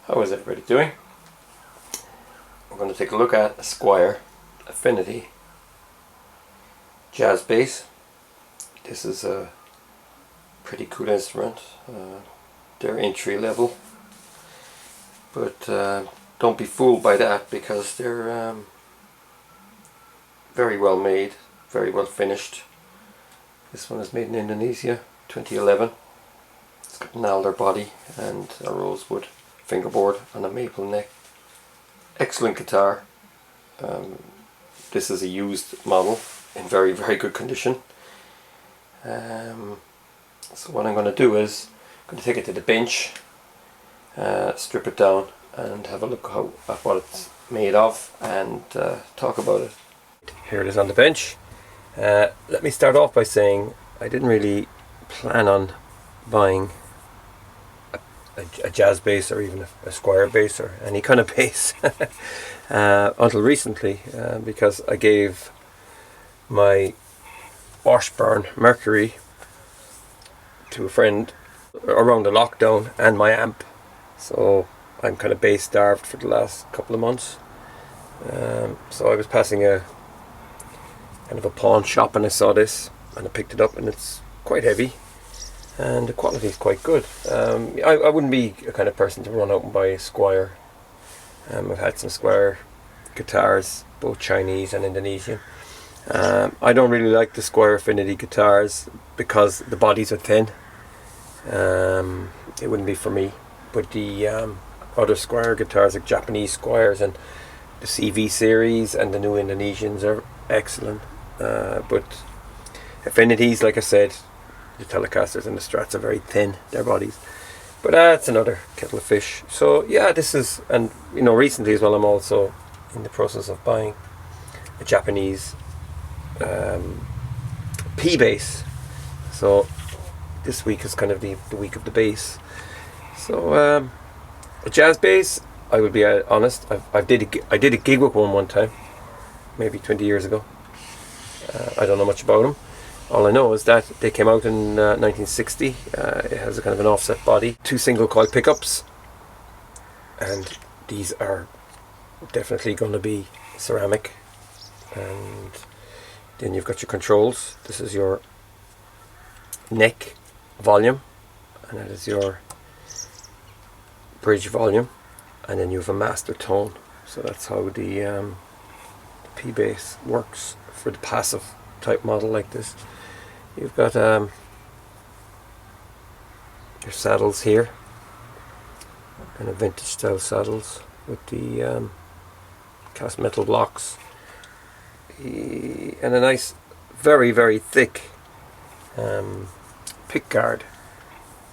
How is everybody doing? We're going to take a look at a Squier Affinity jazz bass. This is a pretty cool instrument. They're entry level, but don't be fooled by that, because they're very well made, very well finished. This one is made in Indonesia, 2011. It's got an alder body and a rosewood fingerboard and a maple neck. Excellent guitar. This is a used model in very, very good condition. So what I'm going to do is I'm going to take it to the bench, strip it down and have a look at what it's made of, and talk about it. Here it is on the bench. Let me start off by saying I didn't really plan on buying a jazz bass or even a Squier bass or any kind of bass until recently, because I gave my Washburn Mercury to a friend around the lockdown and my amp, so I'm kind of bass starved for the last couple of months. So I was passing a kind of a pawn shop and I saw this and I picked it up, and it's quite heavy and the quality is quite good. I wouldn't be a kind of person to run out and buy a Squier. I've had some Squier guitars, both Chinese and Indonesian. I don't really like the Squier Affinity guitars because the bodies are thin. It wouldn't be for me. But the other Squier guitars, like Japanese Squiers and the CV series and the new Indonesians, are excellent. But Affinities, like I said, the Telecasters and the Strats are very thin, their bodies. But that's another kettle of fish. So yeah, this is, and you know, recently as well, I'm also in the process of buying a Japanese P bass. So this week is kind of the week of the bass. So a jazz bass, I would be honest, I did a gig with one time, maybe 20 years ago. I don't know much about them. All I know is that they came out in 1960. It has a kind of an offset body, 2 single coil pickups, and these are definitely going to be ceramic. And then you've got your controls. This is your neck volume, and that is your bridge volume, and then you have a master tone. So that's how the P bass works for the passive type model like this. You've got your saddles here, kind of vintage style saddles with the cast metal blocks, and a nice, very, very thick pick guard.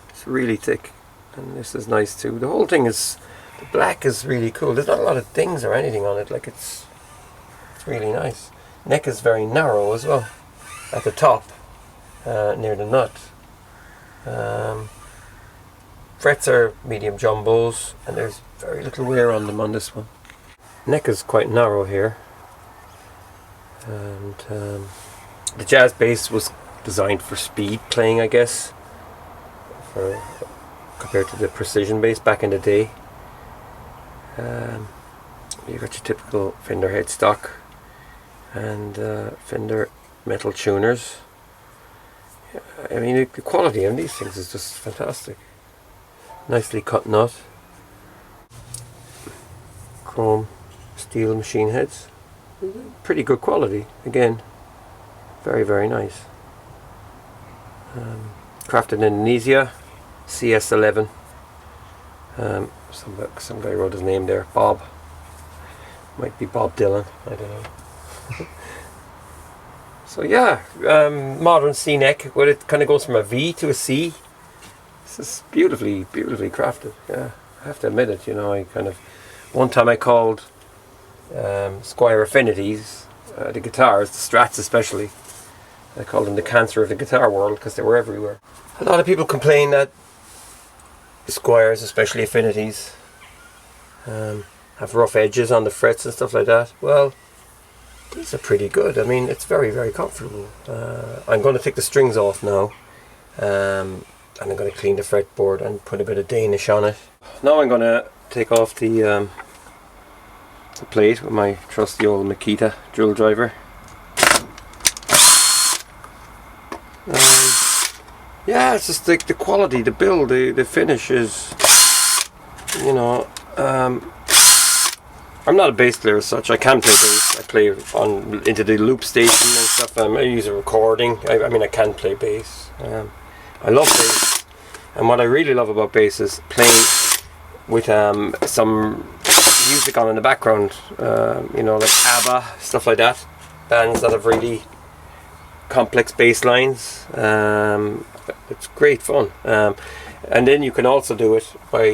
It's really thick, and this is nice too. The whole thing is, the black is really cool. There's not a lot of things or anything on it, like it's really nice. Neck is very narrow as well at the top, near the nut. Frets are medium jumbos, and there's very little wear on them on this one. Neck is quite narrow here, and the jazz bass was designed for speed playing, I guess, compared to the precision bass back in the day. You've got your typical Fender headstock and Fender metal tuners. I mean, the quality of these things is just fantastic. Nicely cut nut, chrome steel machine heads, pretty good quality. Again, very, very nice. Crafted in Indonesia, CS11. Some guy wrote his name there, Bob. Might be Bob Dylan, I don't know. So yeah, modern C neck, where it kind of goes from a V to a C. This is beautifully, beautifully crafted. Yeah, I have to admit it. You know, one time I called Squier Affinities, the guitars, the Strats especially, I called them the cancer of the guitar world because they were everywhere. A lot of people complain that the Squiers, especially Affinities, have rough edges on the frets and stuff like that. Well, these are pretty good. I mean, it's very, very comfortable. I'm going to take the strings off now, and I'm going to clean the fretboard and put a bit of Danish on it. Now I'm going to take off the plate with my trusty old Makita drill driver. Yeah, it's just like the quality, the build, the finish is, you know, I'm not a bass player as such. I can play bass. I play on into the loop station and stuff. I use a recording. I mean, I can play bass. I love bass, and what I really love about bass is playing with some music on in the background. You know, like ABBA, stuff like that. Bands that have really complex bass lines. It's great fun, and then you can also do it by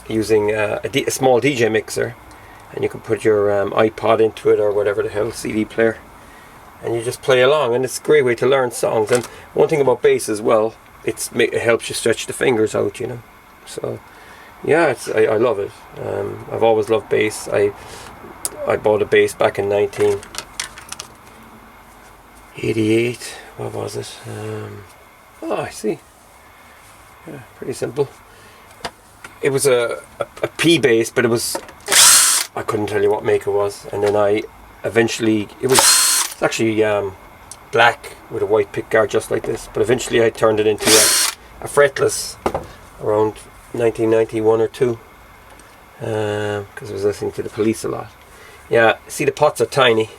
using a small DJ mixer, and you can put your iPod into it or whatever the hell, CD player, and you just play along, and it's a great way to learn songs. And one thing about bass as well, it helps you stretch the fingers out, you know. So yeah, I love it. I've always loved bass. I bought a bass back in 1988. What was it? Oh, I see. Yeah, pretty simple. It was a P bass, but I couldn't tell you what make it was. And then it's actually black with a white pickguard just like this. But eventually I turned it into a fretless around 1991 or 2. Because I was listening to the Police a lot. Yeah, see, the pots are tiny.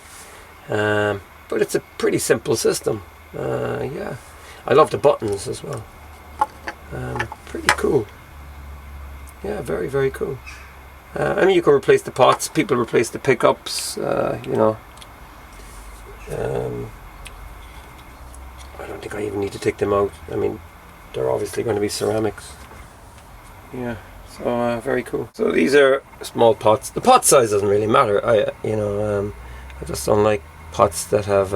But it's a pretty simple system. Yeah. I love the buttons as well. Pretty cool. Yeah, very, very cool. I mean, you can replace the pots. People replace the pickups. You know. I don't think I even need to take them out. I mean, they're obviously going to be ceramics. Yeah. So very cool. So these are small pots. The pot size doesn't really matter. I just don't like pots that have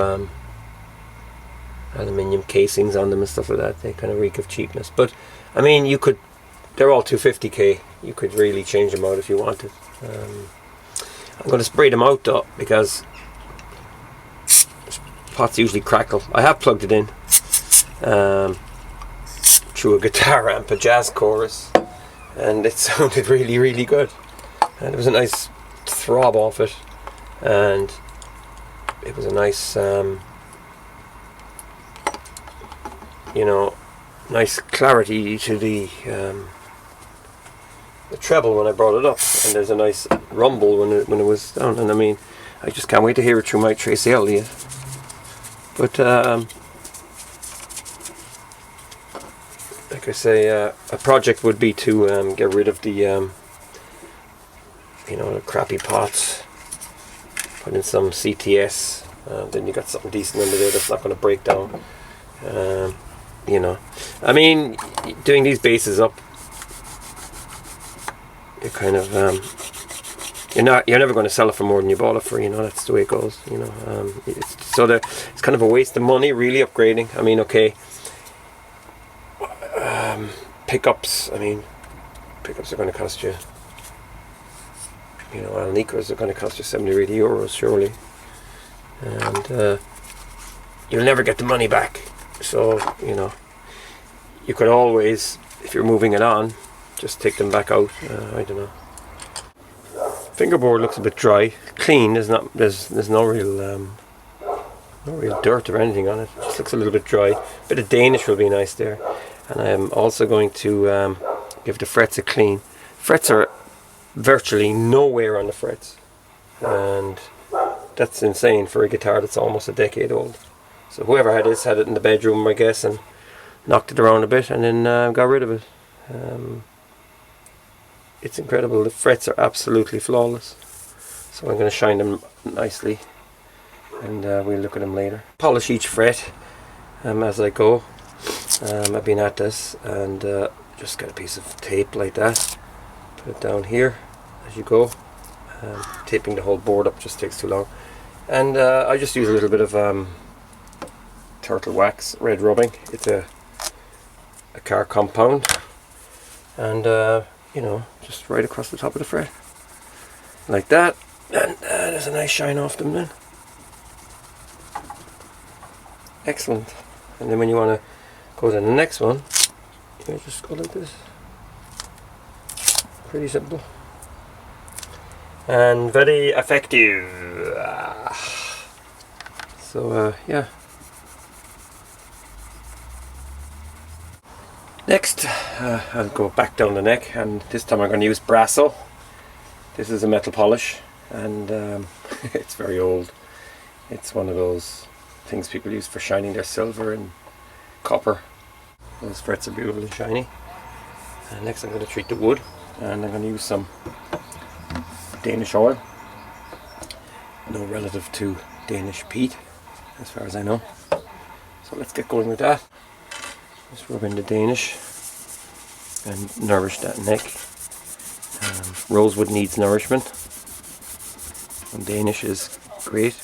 aluminium casings on them and stuff like that. They kind of reek of cheapness. But I mean, they're all 250k. You could really change them out if you wanted. I'm going to spray them out though, because pots usually crackle. I have plugged it in through a guitar amp, a jazz chorus, and it sounded really, really good. And there was a nice throb off it, and it was a nice you know, nice clarity to the treble when I brought it up, and there's a nice rumble when it was down. And I mean, I just can't wait to hear it through my Tracy Elliott. But like I say, a project would be to get rid of the you know, the crappy pots, put in some CTS, then you got something decent under there that's not going to break down. You know, I mean, doing these bases up, you're kind of you're never going to sell it for more than you bought it for. You know, that's the way it goes. You know, it's kind of a waste of money really upgrading. I mean, okay, pickups. I mean, pickups are going to cost you. You know, Alnicas are going to cost you 70 or 80 euros surely, and you'll never get the money back. So, you know, you could always, if you're moving it on, just take them back out. I don't know. Fingerboard looks a bit dry, clean. There's no real dirt or anything on it. It just looks a little bit dry. A bit of Danish will be nice there. And I'm also going to give the frets a clean. Frets are virtually nowhere on the frets, and that's insane for a guitar that's almost a decade old. So whoever had this had it in the bedroom, I guess, and knocked it around a bit and then got rid of it. It's incredible. The frets are absolutely flawless. So I'm going to shine them nicely, and we'll look at them later. Polish each fret as I go. I've been at this, and just get a piece of tape like that. Put it down here as you go. Taping the whole board up just takes too long. And I just use a little bit of turtle wax red rubbing. It's a car compound, and you know, just right across the top of the fret like that, and there's a nice shine off them then. Excellent. And then when you want to go to the next one, you just go like this. Pretty simple. And very effective. So yeah. Next, I'll go back down the neck, and this time I'm going to use Brasso. This is a metal polish, and it's very old. It's one of those things people use for shining their silver and copper. Those frets are beautiful and shiny. And next I'm going to treat the wood, and I'm going to use some Danish oil. No relative to Danish peat, as far as I know. So let's get going with that. Just rub in the Danish and nourish that neck. Rosewood needs nourishment, and Danish is great.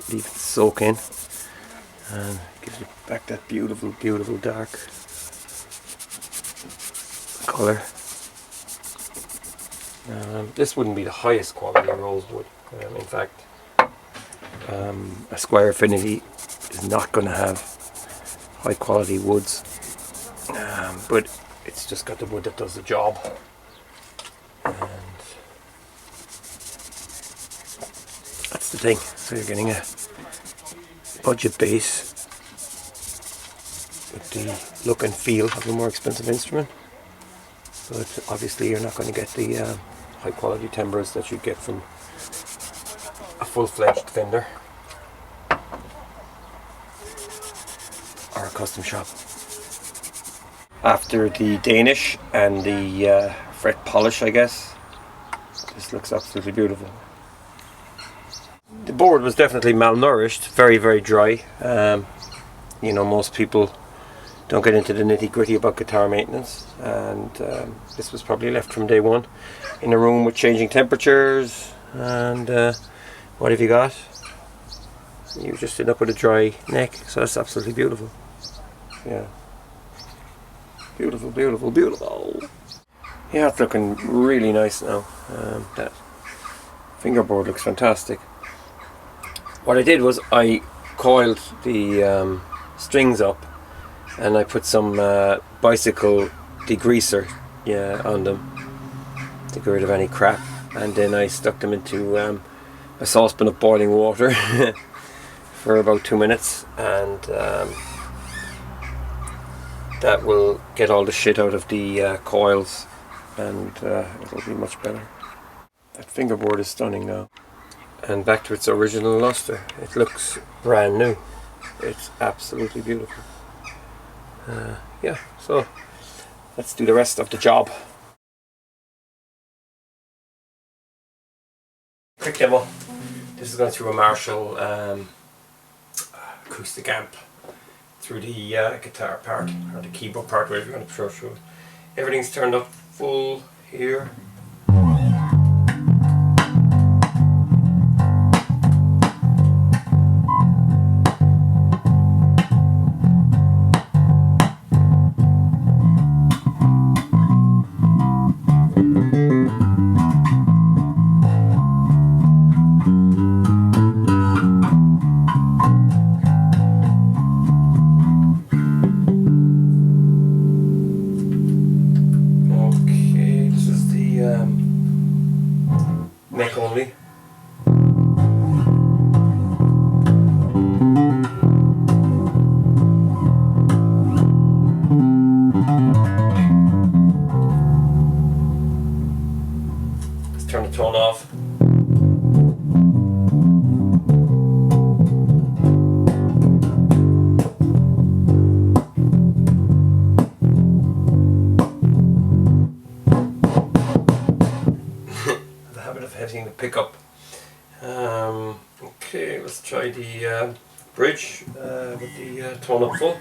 Leave it soak in, and gives you back that beautiful, beautiful dark colour. This wouldn't be the highest quality rosewood. In fact, a Squier Affinity is not going to have high quality woods, but it's just got the wood that does the job. And that's the thing. So you're getting a budget base with the look and feel of a more expensive instrument, but obviously you're not going to get the high quality timbers that you get from a full-fledged vendor or a custom shop. After the Danish and the fret polish, I guess, this looks absolutely beautiful. The board was definitely malnourished, very, very dry. You know, most people don't get into the nitty-gritty about guitar maintenance, and this was probably left from day one in a room with changing temperatures. And what have you got? You just end up with a dry neck, so that's absolutely beautiful. Yeah, beautiful, beautiful, beautiful. Yeah, it's looking really nice now. That fingerboard looks fantastic. What I did was I coiled the strings up, and I put some bicycle degreaser on them to get rid of any crap, and then I stuck them into a saucepan of boiling water for about 2 minutes, and that will get all the shit out of the coils, and it'll be much better. That fingerboard is stunning now. And back to its original luster. It looks brand new. It's absolutely beautiful. Yeah, so let's do the rest of the job. Quick demo. This is going through a Marshall acoustic amp through the guitar part, or the keyboard part, whatever you want to show through it. Everything's turned up full here. Neck only. Let's turn the tone off. Hitting the pickup. Okay, let's try the bridge with the tone up full.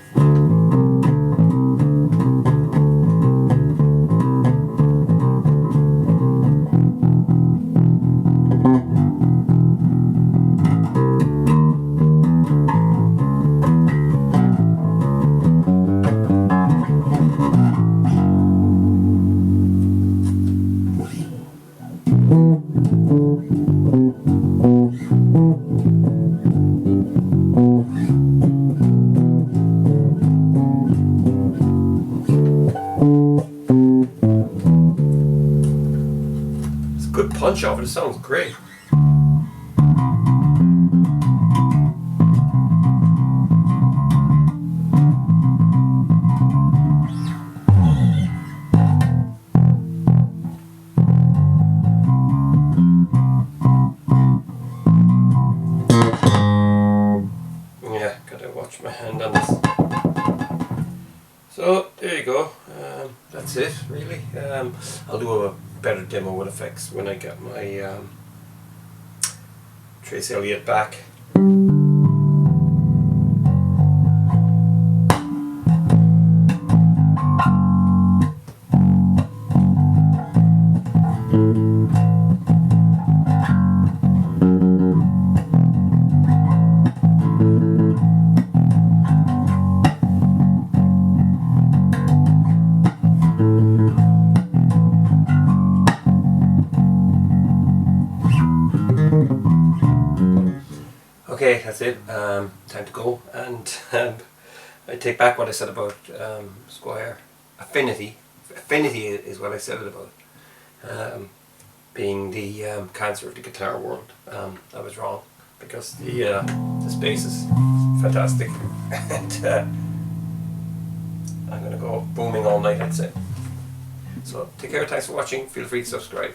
much of it. It sounds great. Yeah, gotta watch my hand on this. So there you go. That's it, really. I'll do a better demo with effects when I get my Trace Elliott back. Okay, that's it. Time to go, and I take back what I said about Squier. Affinity. Affinity is what I said it about. Being the cancer of the guitar world. I was wrong, because the space is fantastic, and I'm gonna go booming all night, I'd say. So take care. Thanks for watching. Feel free to subscribe.